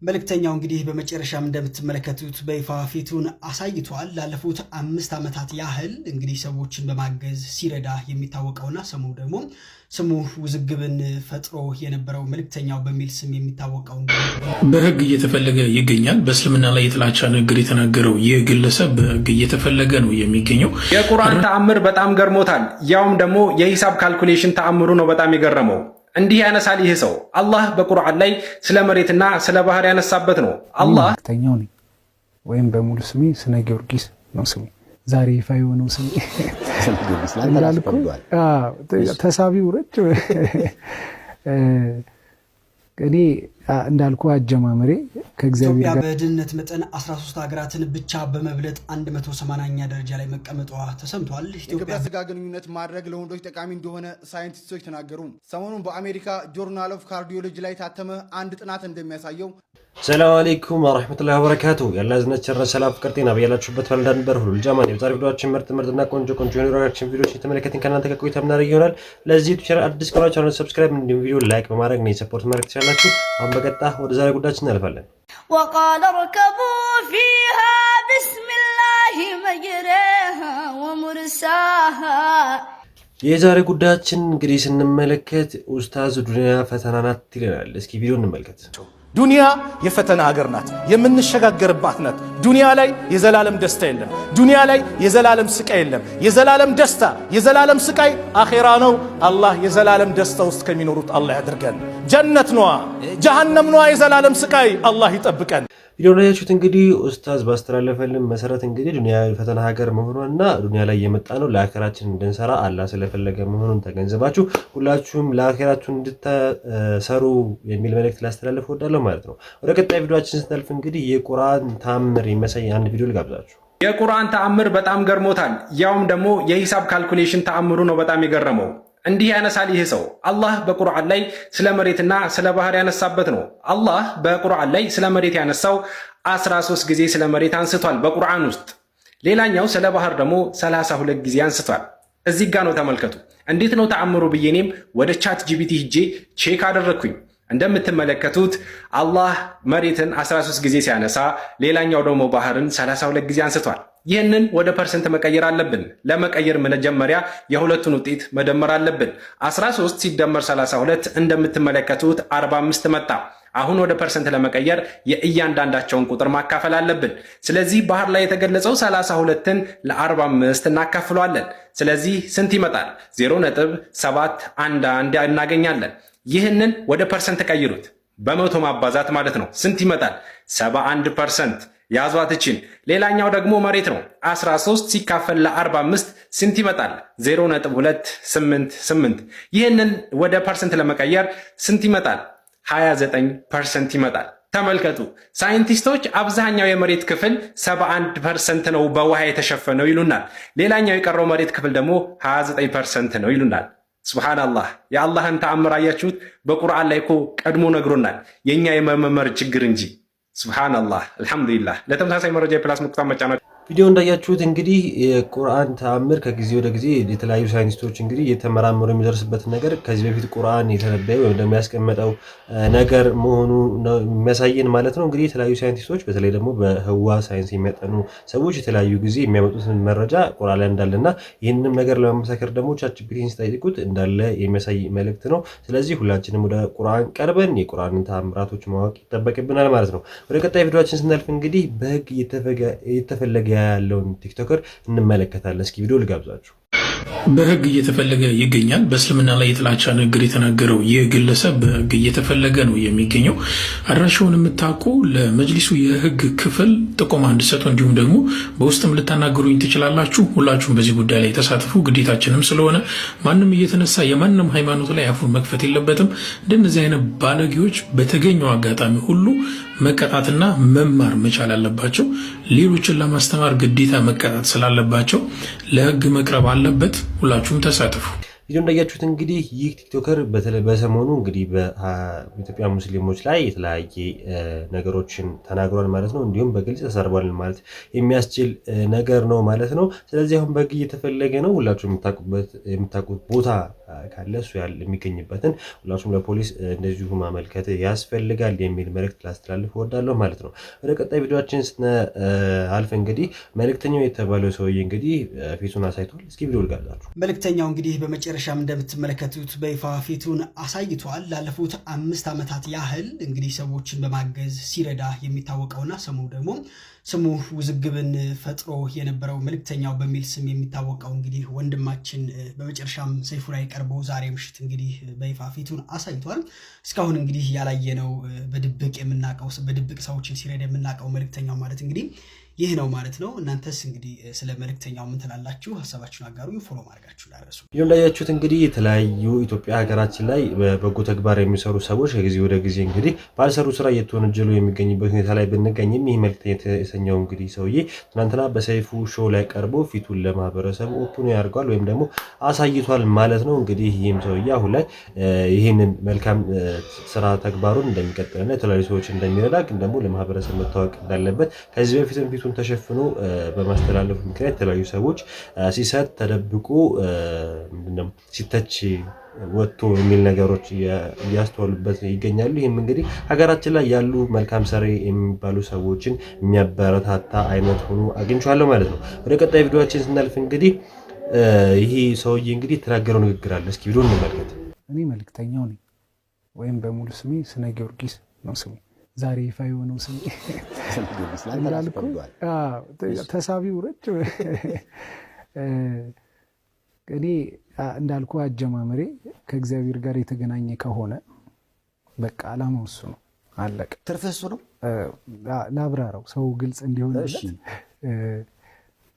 መልእክተኛው እንግዲህ በመጨረሻም እንደምትመለከቱት በይፋ ፊቱን አሳይቷል። ላለፉት 5 ዓመታት ያህል እንግዲህ ሰዎችን በማገዝ ሲረዳ የሚታወቀውና ስሙ ውዝግብን ፈጥሮ የነበረው መልእክተኛው በሚል ስም የሚታወቀው በሕግ እየተፈለገ ይገኛል። በእስልምና ላይ የጥላቻ ንግግር የተናገረው ይህ ግለሰብ በሕግ እየተፈለገ ነው የሚገኘው። የቁርአን ተአምር በጣም ገርሞታል። ያውም ደግሞ የሂሳብ ካልኩሌሽን ተአምሩ ነው በጣም የገረመው። እንዲህ ያነሳል ይህ ሰው አላህ በቁርአን ላይ ስለ መሬትና ስለ ባህር ያነሳበት ነው። አላህ ተኛው ነኝ ወይም በሙሉ ስሜ ስነ ጊዮርጊስ ነው ስሜ። ዛሬ ይፋ የሆነው ስሜ ተሳቢው ረጭ እኔ እንዳልኩ አጀማመሬ ከእግዚአብሔር ጋር በድህነት መጠን 13 ሀገራትን ብቻ በመብለጥ 180ኛ ደረጃ ላይ መቀመጧ ተሰምቷል። ኢትዮጵያ ስጋ ግንኙነት ማድረግ ለወንዶች ጠቃሚ እንደሆነ ሳይንቲስቶች ተናገሩ። ሰሞኑን በአሜሪካ ጆርናል ኦፍ ካርዲዮሎጂ ላይ ታተመ አንድ ጥናት እንደሚያሳየው ሰላም አለይኩም ወራህመቱላሂ ወበረካቱ። ያላዝነት ቸር ሰላም ፍቅር ጤና በያላችሁበት ባልዳንበር ሁሉ ጃማን የዛሬ ቪዲዮአችን ምርጥና ቆንጆ የሪአክሽን ቪዲዮዎች የተመለከትን ከናንተ ከቆይታ ምናደርግ ይሆናል። ለዚህ ዩቲዩብ ቻናል አዲስ ከሆናችሁ ቻናል ሰብስክራይብ እንዲሁም ቪዲዮ ላይክ በማድረግ ነው ሰፖርት ማድረግ ትችላላችሁ። አሁን በቀጥታ ወደ ዛሬ ጉዳያችን እናልፋለን። وقال اركبوا فيها بسم الله مجريها ومرساها የዛሬ ጉዳያችን እንግዲህ ስንመለከት ኡስታዝ ዱንያ ፈተና ናት ይለናል። እስኪ ቪዲዮ እንመልከት። ዱንያ የፈተና ሀገር ናት፣ የምንሸጋገርባት ናት። ዱንያ ላይ የዘላለም ደስታ የለም። ዱንያ ላይ የዘላለም ስቃይ የለም። የዘላለም ደስታ የዘላለም ስቃይ አኺራ ነው። አላህ የዘላለም ደስታ ውስጥ ከሚኖሩት አላህ ያድርገን። ጀነት ነዋ፣ ጀሃነም ነዋ የዘላለም ስቃይ። አላህ ይጠብቀን። ቪዲዮ ላይ ያችሁት እንግዲህ ኡስታዝ ባስተላለፈልን መሰረት እንግዲህ ዱንያ የፈተና ሀገር መሆኗንና ዱንያ ላይ የመጣ ነው ለአኺራችን እንድንሰራ አላህ ስለፈለገ መሆኑን ተገንዝባችሁ ሁላችሁም ለአኺራችሁ እንድትሰሩ የሚል መልእክት ላስተላልፍ እወዳለሁ ማለት ነው። ወደ ቀጣይ ቪዲዮአችን ስናልፍ እንግዲህ የቁርአን ተአምር የሚያሳይ አንድ ቪዲዮ ልጋብዛችሁ። የቁርአን ተአምር በጣም ገርሞታል። ያውም ደግሞ የሂሳብ ካልኩሌሽን ተአምሩ ነው በጣም የገረመው። እንዲህ ያነሳል ይህ ሰው አላህ በቁርአን ላይ ስለ መሬትና ስለ ባህር ያነሳበት ነው። አላህ በቁርአን ላይ ስለ መሬት ያነሳው 13 ጊዜ ስለ መሬት አንስቷል በቁርአን ውስጥ። ሌላኛው ስለ ባህር ደግሞ 32 ጊዜ አንስቷል። እዚህ ጋር ነው ተመልከቱ። እንዴት ነው ተአምሩ ብዬ እኔም ወደ ቻት ጂፒቲ ሂጄ ቼክ አደረግኩኝ። እንደምትመለከቱት አላህ መሬትን 13 ጊዜ ሲያነሳ ሌላኛው ደግሞ ባህርን 32 ጊዜ አንስቷል። ይህንን ወደ ፐርሰንት መቀየር አለብን። ለመቀየር መጀመሪያ የሁለቱን ውጤት መደመር አለብን። 13 ሲደመር 32 እንደምትመለከቱት 45 መጣ። አሁን ወደ ፐርሰንት ለመቀየር የእያንዳንዳቸውን ቁጥር ማካፈል አለብን። ስለዚህ ባህር ላይ የተገለጸው 32ን ለ45 እናካፍለዋለን። ስለዚህ ስንት ይመጣል? 0.711 እናገኛለን። ይህንን ወደ ፐርሰንት ቀይሩት፣ በመቶ ማባዛት ማለት ነው። ስንት ይመጣል? 71%። ያዟት እችን። ሌላኛው ደግሞ መሬት ነው። 13 ሲካፈል ለ45 ስንት ይመጣል? 0.288። ይህንን ወደ ፐርሰንት ለመቀየር ስንት ይመጣል? 29% ይመጣል። ተመልከቱ፣ ሳይንቲስቶች አብዛኛው የመሬት ክፍል 71% ነው በውሃ የተሸፈነው ይሉናል። ሌላኛው የቀረው መሬት ክፍል ደግሞ 29% ነው ይሉናል። ሱብሃንአላህ፣ የአላህን ተአምር አያችሁት? በቁርአን ላይ እኮ ቀድሞ ነግሮናል፣ የኛ የመመርመር ችግር እንጂ። ሱብሃንአላህ፣ አልሐምዱሊላህ። ለተመሳሳይ መረጃ የፕላስ ምልክቱን መጫናችሁ ቪዲዮ እንዳያችሁት እንግዲህ የቁርአን ተአምር ከጊዜ ወደ ጊዜ የተለያዩ ሳይንቲስቶች እንግዲህ የተመራመሩ የሚደርስበት ነገር ከዚህ በፊት ቁርአን የተነበየው ወይም ደግሞ ያስቀመጠው ነገር መሆኑ ነው የሚያሳየን ማለት ነው። እንግዲህ የተለያዩ ሳይንቲስቶች በተለይ ደግሞ በህዋ ሳይንስ የሚያጠኑ ሰዎች የተለያዩ ጊዜ የሚያመጡትን መረጃ ቁርአን ላይ እንዳለና ይህንንም ነገር ለማመሳከር ደግሞ ቻት ጂፒቲን ሲጠይቁት እንዳለ የሚያሳይ መልእክት ነው። ስለዚህ ሁላችንም ወደ ቁርአን ቀርበን የቁርአንን ተአምራቶች ማወቅ ይጠበቅብናል ማለት ነው። ወደ ቀጣይ ቪዲዮአችን ስናልፍ እንግዲህ በህግ እየተፈለገ ያለውን ቲክቶከር እንመለከታለን። እስኪ ቪዲዮ ልጋብዛችሁ። በህግ እየተፈለገ ይገኛል። በእስልምና ላይ የጥላቻ ንግግር የተናገረው ይህ ግለሰብ በህግ እየተፈለገ ነው የሚገኘው። አድራሻውን የምታውቁ ለመጅሊሱ የህግ ክፍል ጥቆማ እንድሰጡ እንዲሁም ደግሞ በውስጥም ልታናገሩኝ ትችላላችሁ። ሁላችሁም በዚህ ጉዳይ ላይ ተሳትፉ፣ ግዴታችንም ስለሆነ ማንም እየተነሳ የማንም ሃይማኖት ላይ አፉን መክፈት የለበትም። እንደነዚህ አይነት ባለጌዎች በተገኘው አጋጣሚ ሁሉ መቀጣትና መማር መቻል አለባቸው። ሌሎችን ለማስተማር ግዴታ መቀጣት ስላለባቸው ለህግ መቅረብ አለበት። ሁላችሁም ተሳተፉ። ቪዲዮ እንዳያችሁት እንግዲህ ይህ ቲክቶከር በተለይ በሰሞኑ እንግዲህ በኢትዮጵያ ሙስሊሞች ላይ የተለያየ ነገሮችን ተናግሯል ማለት ነው። እንዲሁም በግልጽ ተሰርቧል ማለት የሚያስችል ነገር ነው ማለት ነው። ስለዚህ አሁን በህግ እየተፈለገ ነው። ሁላችሁም የምታውቁት ቦታ ካለ እሱ የሚገኝበትን ሁላችሁም ለፖሊስ እንደዚሁ ማመልከት ያስፈልጋል የሚል መልእክት ላስተላልፍ እወዳለሁ ማለት ነው። ወደ ቀጣይ ቪዲዮአችን ስናልፍ እንግዲህ መልእክተኛው የተባለው ሰውዬ እንግዲህ ፊቱን አሳይቷል። እስኪ ቪዲዮ ልጋብዛችሁ። መልእክተኛው እንግዲህ በመጨረሻም እንደምትመለከቱት በይፋ ፊቱን አሳይቷል። ላለፉት 5 ዓመታት ያህል እንግዲህ ሰዎችን በማገዝ ሲረዳ የሚታወቀውና ስሙ ውዝግብን ፈጥሮ የነበረው መልእክተኛው በሚል ስም የሚታወቀው እንግዲህ ወንድማችን በመጨረሻም ሰይፉ ላይ ቀርቦ ዛሬ ምሽት እንግዲህ በይፋ ፊቱን አሳይቷል። እስካሁን እንግዲህ ያላየነው በድብቅ ሰዎችን ሲረዳ የምናውቀው መልእክተኛው ማለት እንግዲህ ይህ ነው ማለት ነው። እናንተስ እንግዲህ ስለ መልእክተኛው ምን ትላላችሁ? ሀሳባችሁን አጋሩ። ፎሎ ማድረጋችሁ እንዳትረሱ። ይሁን እንዳያችሁት እንግዲህ የተለያዩ ኢትዮጵያ ሀገራችን ላይ በበጎ ተግባር የሚሰሩ ሰዎች ከጊዜ ወደ ጊዜ እንግዲህ ባልሰሩ ስራ እየተወነጀሉ የሚገኝበት ሁኔታ ላይ ብንገኝም ይህ መልእክተኛ የተሰኘው እንግዲህ ሰውዬ ትናንትና በሰይፉ ሾው ላይ ቀርቦ ፊቱን ለማህበረሰቡ ኦፕን ያደርጓል ወይም ደግሞ አሳይቷል ማለት ነው። እንግዲህ ይህም ሰውዬ አሁን ላይ ይህንን መልካም ስራ ተግባሩን እንደሚቀጥልና የተለያዩ ሰዎች እንደሚረዳ ግን ደግሞ ለማህበረሰብ መታወቅ እንዳለበት ከዚህ በፊትም ፊቱን ተሸፍኖ በማስተላለፉ ምክንያት የተለያዩ ሰዎች ሲሰጥ ተደብቆ ምንድነው ሲተች ወጥቶ የሚል ነገሮች እያስተዋሉበት ይገኛሉ። ይህም እንግዲህ ሀገራችን ላይ ያሉ መልካም ሰሪ የሚባሉ ሰዎችን የሚያበረታታ አይነት ሆኖ አግኝቻለሁ ማለት ነው። ወደ ቀጣይ ቪዲዮአችን ስናልፍ እንግዲህ ይሄ ሰውዬ እንግዲህ የተናገረው ንግግር አለ። እስኪ ቪዲዮ እንመልከት። እኔ መልእክተኛው ነኝ ወይም በሙሉ ስሜ ስነ ጊዮርጊስ ነው ስሜ። ዛሬ ይፋ የሆነው ስሜ እንዳልኩ ተሳቢው ረጭ እኔ እንዳልኩ አጀማመሬ ከእግዚአብሔር ጋር የተገናኘ ከሆነ በቃ አላማው እሱ ነው። አለቀ። ትርፍህ እሱ ነው። ላብራራው ሰው ግልጽ እንዲሆንለት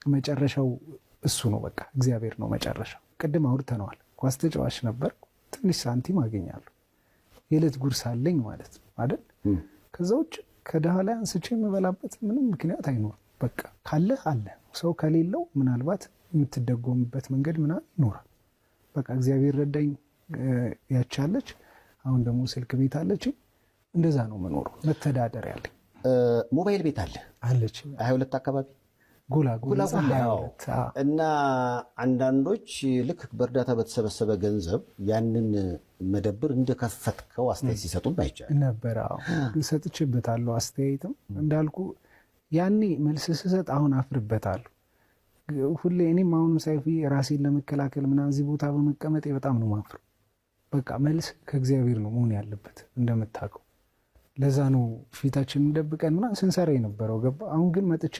መጨረሻው እሱ ነው። በቃ እግዚአብሔር ነው መጨረሻው። ቅድም አውርተነዋል። ኳስ ተጫዋች ነበር። ትንሽ ሳንቲም አገኛለሁ። የዕለት ጉርስ አለኝ ማለት ነው አይደል? ከዛ ውጭ ከድሃ ላይ አንስቼ የምበላበት ምንም ምክንያት አይኖርም። በቃ ካለ አለ። ሰው ከሌለው ምናልባት የምትደጎምበት መንገድ ምናምን ይኖራል። በቃ እግዚአብሔር ረዳኝ። ያቻለች አሁን ደግሞ ስልክ ቤት አለች። እንደዛ ነው መኖረው። መተዳደር ያለኝ ሞባይል ቤት አለች 22 አካባቢ ጎላ እና አንዳንዶች ልክ በእርዳታ በተሰበሰበ ገንዘብ ያንን መደብር እንደከፈትከው አስተያየት ሲሰጡም አይቻልም ነበር። ሰጥቼበታለሁ አስተያየትም እንዳልኩ ያኔ መልስ ስሰጥ አሁን አፍርበታለሁ። ሁሌ እኔም አሁንም ሳይፊ ራሴን ለመከላከል ምናምን እዚህ ቦታ በመቀመጤ በጣም ነው ማፍር። በቃ መልስ ከእግዚአብሔር ነው መሆን ያለበት እንደምታውቀው። ለዛ ነው ፊታችንን ደብቀን ምናምን ስንሰራ የነበረው ገባ። አሁን ግን መጥቼ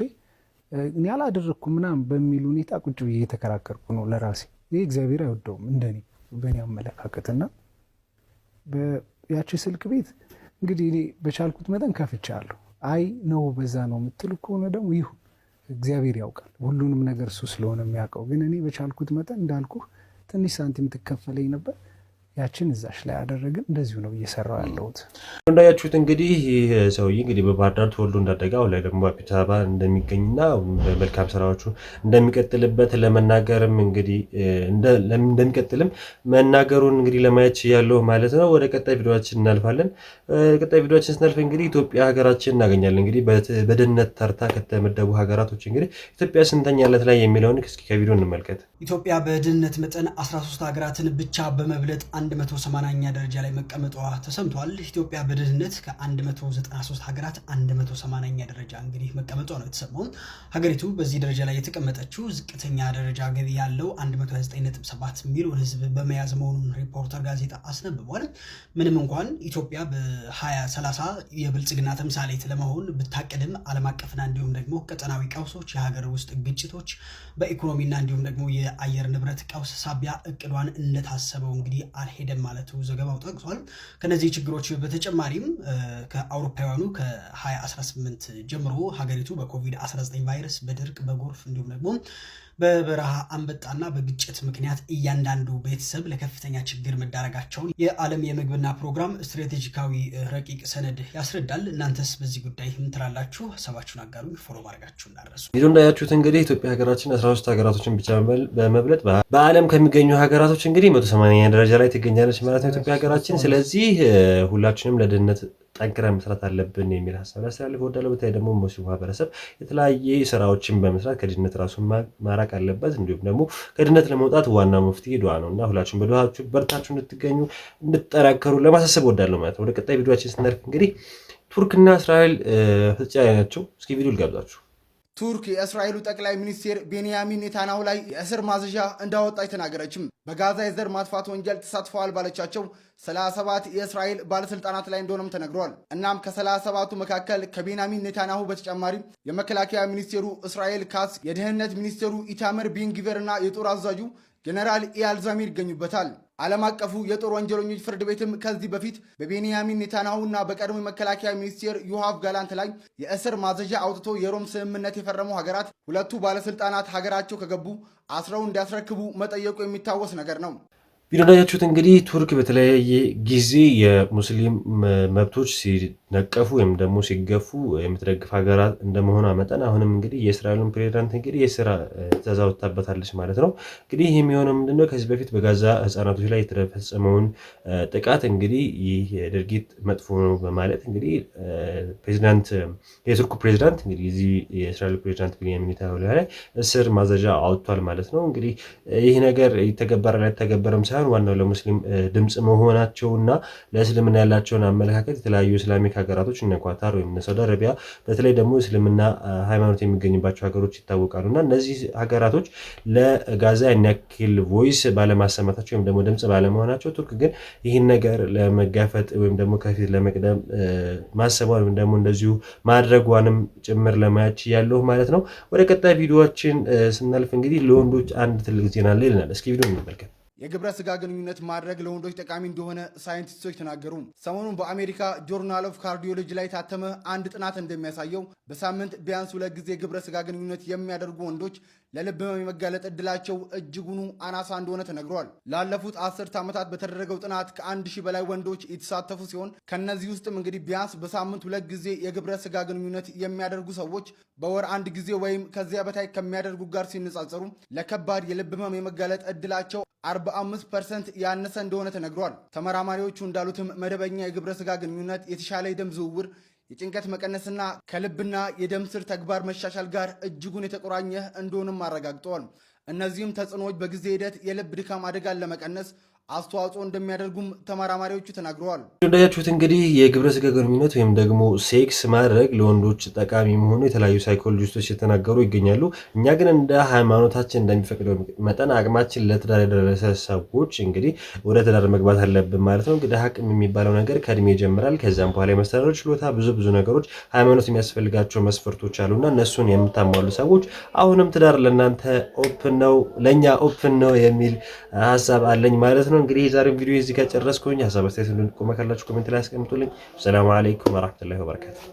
እኔ አላደረኩም ምናምን በሚል ሁኔታ ቁጭ ብዬ እየተከራከርኩ ነው ለራሴ። ይሄ እግዚአብሔር አይወደውም እንደኔ በእኔ አመለካከትና ያቺ ስልክ ቤት እንግዲህ እኔ በቻልኩት መጠን ከፍቻለሁ። አይ ነው በዛ ነው የምትል ከሆነ ደግሞ ይሁን፣ እግዚአብሔር ያውቃል። ሁሉንም ነገር እሱ ስለሆነ የሚያውቀው። ግን እኔ በቻልኩት መጠን እንዳልኩ ትንሽ ሳንቲም ትከፈለኝ ነበር። ያችን እዛሽ ላይ አደረግን። እንደዚሁ ነው እየሰራው ያለሁት። እንዳያችሁት እንግዲህ ይህ ሰውዬ እንግዲህ በባህር ዳር ተወልዶ እንዳደገ አሁን ላይ ደግሞ በአዲስ አበባ እንደሚገኝና በመልካም ስራዎቹ እንደሚቀጥልበት ለመናገርም እንግዲህ እንደሚቀጥልም መናገሩን እንግዲህ ለማየት ያለው ማለት ነው። ወደ ቀጣይ ቪዲዮአችን እናልፋለን። ቀጣይ ቪዲዮአችን ስናልፍ እንግዲህ ኢትዮጵያ ሀገራችን እናገኛለን። እንግዲህ በድህነት ተርታ ከተመደቡ ሀገራቶች እንግዲህ ኢትዮጵያ ስንተኛለት ላይ የሚለውን እስኪ ከቪዲዮ እንመልከት። ኢትዮጵያ በድህነት መጠን 13 ሀገራትን ብቻ በመብለጥ 180ኛ ደረጃ ላይ መቀመጧ ተሰምቷል። ኢትዮጵያ በድህነት ከ193 ሀገራት 180ኛ ደረጃ እንግዲህ መቀመጧ ነው የተሰማው። ሀገሪቱ በዚህ ደረጃ ላይ የተቀመጠችው ዝቅተኛ ደረጃ ገቢ ያለው 129.7 ሚሊዮን ሕዝብ በመያዝ መሆኑን ሪፖርተር ጋዜጣ አስነብቧል። ምንም እንኳን ኢትዮጵያ በ2030 የብልጽግና ተምሳሌት ለመሆን ብታቅድም ዓለም አቀፍና እንዲሁም ደግሞ ቀጠናዊ ቀውሶች፣ የሀገር ውስጥ ግጭቶች፣ በኢኮኖሚና እንዲሁም ደግሞ የአየር ንብረት ቀውስ ሳቢያ እቅዷን እንደታሰበው እንግዲህ አልሄደም ማለቱ ዘገባው ጠቅሷል። ከነዚህ ችግሮች በተጨማሪም ከአውሮፓውያኑ ከ2018 ጀምሮ ሀገሪቱ በኮቪድ-19 ቫይረስ፣ በድርቅ፣ በጎርፍ እንዲሁም ደግሞ በበረሃ አንበጣና በግጭት ምክንያት እያንዳንዱ ቤተሰብ ለከፍተኛ ችግር መዳረጋቸውን የዓለም የምግብና ፕሮግራም ስትራቴጂካዊ ረቂቅ ሰነድ ያስረዳል። እናንተስ በዚህ ጉዳይ ምን ትላላችሁ? ሀሳባችሁን አጋሩ። ፎሎ ማድረጋችሁ እንዳትረሱ። ቪዲዮ እንዳያችሁት እንግዲህ ኢትዮጵያ ሀገራችን 13 ሀገራቶችን ብቻ በመብለጥ በዓለም ከሚገኙ ሀገራቶች እንግዲህ 180ኛ ደረጃ ላይ ትገኛለች ማለት ነው ኢትዮጵያ ሀገራችን። ስለዚህ ሁላችንም ለድህነት ጠንክረን መስራት አለብን የሚል ሀሳብ ላስተላልፍ እወዳለሁ። በተለይ ደግሞ ሙስሊሙ ማህበረሰብ የተለያየ ስራዎችን በመስራት ከድህነት ራሱን ማራቅ አለበት። እንዲሁም ደግሞ ከድህነት ለመውጣት ዋና መፍትሄ ዱዓ ነው እና ሁላችሁም በዱዓችሁ በርታችሁ እንድትገኙ እንድትጠናከሩ ለማሳሰብ እወዳለሁ ማለት ነው። ወደ ቀጣይ ቪዲዮችን ስናልፍ እንግዲህ ቱርክና እስራኤል ፍጥጫ ላይ ናቸው። እስኪ ቪዲዮ ልጋብዛችሁ። ቱርክ የእስራኤሉ ጠቅላይ ሚኒስቴር ቤንያሚን ኔታንያሁ ላይ የእስር ማዘዣ እንዳወጣች ተናገረችም። በጋዛ የዘር ማጥፋት ወንጀል ተሳትፈዋል ባለቻቸው 37 የእስራኤል ባለስልጣናት ላይ እንደሆነም ተነግሯል። እናም ከ37ቱ መካከል ከቤንያሚን ኔታንያሁ በተጨማሪ የመከላከያ ሚኒስቴሩ እስራኤል ካትዝ፣ የደህንነት ሚኒስቴሩ ኢታመር ቤንግቪር እና የጦር አዛዡ ጀነራል ኢያል ዛሚር ይገኙበታል። ዓለም አቀፉ የጦር ወንጀለኞች ፍርድ ቤትም ከዚህ በፊት በቤንያሚን ኔታንያሁና በቀድሞ የመከላከያ ሚኒስቴር ዮአቭ ጋላንት ላይ የእስር ማዘዣ አውጥቶ የሮም ስምምነት የፈረሙ ሀገራት ሁለቱ ባለስልጣናት ሀገራቸው ከገቡ አስረው እንዲያስረክቡ መጠየቁ የሚታወስ ነገር ነው። ቪዲዮ እንዳያችሁት እንግዲህ ቱርክ በተለያየ ጊዜ የሙስሊም መብቶች ሲነቀፉ ወይም ደግሞ ሲገፉ የምትደግፍ ሀገራት እንደመሆኗ መጠን አሁንም እንግዲህ የእስራኤሉን ፕሬዚዳንት እንግዲህ የስራ ትዕዛዝ አውጥታበታለች ማለት ነው። እንግዲህ ይህ የሚሆነው ምንድነው? ከዚህ በፊት በጋዛ ህጻናቶች ላይ የተፈጸመውን ጥቃት እንግዲህ ይህ ድርጊት መጥፎ ነው በማለት እንግዲህ የቱርኩ ፕሬዚዳንት እንግዲህ እዚህ የእስራኤሉ ፕሬዚዳንት ቤንያሚን ኔታንያሁ ላይ እስር ማዘዣ አውጥቷል ማለት ነው። እንግዲህ ይህ ነገር ይተገበራል አይተገበርም ሳይሆን ዋናው ለሙስሊም ድምጽ መሆናቸውና ለእስልምና ያላቸውን አመለካከት የተለያዩ እስላሚክ ሀገራቶች እነ ኳታር ወይም ሳውዲ አረቢያ በተለይ ደግሞ እስልምና ሃይማኖት የሚገኝባቸው ሀገሮች ይታወቃሉና እነዚህ ሀገራቶች ለጋዛ ያክል ቮይስ ባለማሰማታቸው ወይም ደግሞ ድምጽ ባለመሆናቸው ቱርክ ግን ይህን ነገር ለመጋፈጥ ወይም ደግሞ ከፊት ለመቅደም ማሰቧን ወይም ደግሞ እንደዚሁ ማድረጓንም ጭምር ለማያች ያለው ማለት ነው። ወደ ቀጣይ ቪዲዮችን ስናልፍ እንግዲህ ለወንዶች አንድ ትልቅ ዜና አለ ይለናል። እስኪ ቪዲዮ እንመልከት። የግብረ ስጋ ግንኙነት ማድረግ ለወንዶች ጠቃሚ እንደሆነ ሳይንቲስቶች ተናገሩ። ሰሞኑን በአሜሪካ ጆርናል ኦፍ ካርዲዮሎጂ ላይ ታተመ አንድ ጥናት እንደሚያሳየው በሳምንት ቢያንስ 2 ጊዜ ግብረ ስጋ ግንኙነት የሚያደርጉ ወንዶች ለልብ ህመም የመጋለጥ እድላቸው እጅጉኑ አናሳ እንደሆነ ተነግሯል። ላለፉት 10 ዓመታት በተደረገው ጥናት ከ1000 በላይ ወንዶች የተሳተፉ ሲሆን ከነዚህ ውስጥም እንግዲህ ቢያንስ በሳምንት 2 ጊዜ የግብረ ስጋ ግንኙነት የሚያደርጉ ሰዎች በወር 1 ጊዜ ወይም ከዚያ በታይ ከሚያደርጉ ጋር ሲነጻጸሩ ለከባድ የልብ ህመም የመጋለጥ እድላቸው 45% ያነሰ እንደሆነ ተነግሯል። ተመራማሪዎቹ እንዳሉትም መደበኛ የግብረ ስጋ ግንኙነት የተሻለ የደም ዝውውር፣ የጭንቀት መቀነስና ከልብና የደም ስር ተግባር መሻሻል ጋር እጅጉን የተቆራኘ እንደሆነም አረጋግጠዋል። እነዚህም ተጽዕኖዎች በጊዜ ሂደት የልብ ድካም አደጋን ለመቀነስ አስተዋጽኦ እንደሚያደርጉም ተመራማሪዎቹ ተናግረዋል። እንዳያችሁት እንግዲህ የግብረ ስጋ ግንኙነት ወይም ደግሞ ሴክስ ማድረግ ለወንዶች ጠቃሚ መሆኑ የተለያዩ ሳይኮሎጂስቶች የተናገሩ ይገኛሉ። እኛ ግን እንደ ሃይማኖታችን እንደሚፈቅደው መጠን አቅማችን ለትዳር የደረሰ ሰዎች እንግዲህ ወደ ትዳር መግባት አለብን ማለት ነው። እንግዲህ አቅም የሚባለው ነገር ከእድሜ ይጀምራል። ከዛም በኋላ የመስተዳደር ችሎታ፣ ብዙ ነገሮች ሃይማኖት የሚያስፈልጋቸው መስፈርቶች አሉና እነሱን የምታሟሉ ሰዎች አሁንም ትዳር ለእናንተ ኦፕን ነው፣ ለእኛ ኦፕን ነው የሚል ሀሳብ አለኝ ማለት ነው። እንግዲህ የዛሬው ቪዲዮ እዚህ ጋር ጨረስኩኝ። ሀሳብ አስተያየት እንድንቆመ ካላችሁ ኮሜንት ላይ አስቀምጡልኝ። ሰላም አለይኩም ወራህመቱላሂ ወበረካቱ።